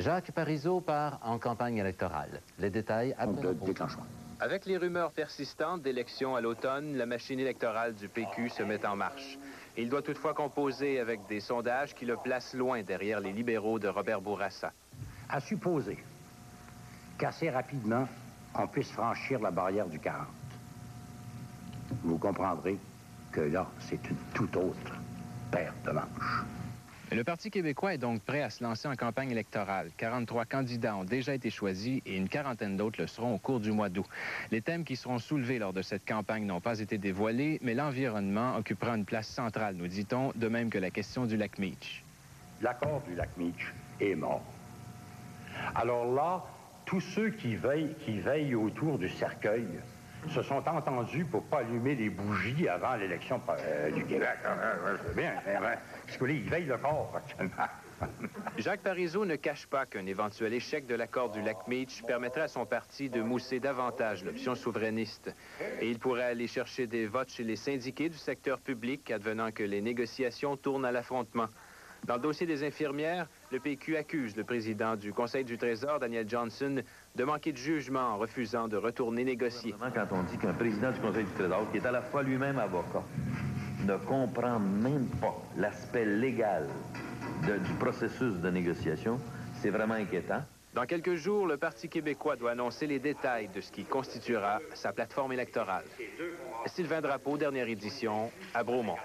Jacques Parizeau part en campagne électorale. Les détails après le déclenchement. Avec les rumeurs persistantes d'élections à l'automne, la machine électorale du PQ se met en marche. Il doit toutefois composer avec des sondages qui le placent loin derrière les libéraux de Robert Bourassa. À supposer qu'assez rapidement, on puisse franchir la barrière du 40. Vous comprendrez que là, c'est une toute autre paire de manches. Le Parti québécois est donc prêt à se lancer en campagne électorale. 43 candidats ont déjà été choisis et une quarantaine d'autres le seront au cours du mois d'août. Les thèmes qui seront soulevés lors de cette campagne n'ont pas été dévoilés, mais l'environnement occupera une place centrale, nous dit-on, de même que la question du lac Meech. L'accord du lac Meech est mort. Alors là, tous ceux qui veillent autour du cercueil se sont entendus pour ne pas allumer les bougies avant l'élection du Québec. Je veux bien, parce que là, ils veillent le corps actuellement. Jacques Parizeau ne cache pas qu'un éventuel échec de l'accord du lac Meech permettrait à son parti de mousser davantage l'option souverainiste. Et il pourrait aller chercher des votes chez les syndiqués du secteur public, advenant que les négociations tournent à l'affrontement. Dans le dossier des infirmières, le PQ accuse le président du Conseil du Trésor, Daniel Johnson, de manquer de jugement en refusant de retourner négocier. Quand on dit qu'un président du Conseil du Trésor, qui est à la fois lui-même avocat, ne comprend même pas l'aspect légal du processus de négociation, c'est vraiment inquiétant. Dans quelques jours, le Parti québécois doit annoncer les détails de ce qui constituera sa plateforme électorale. Sylvain Drapeau, dernière édition, à Bromont.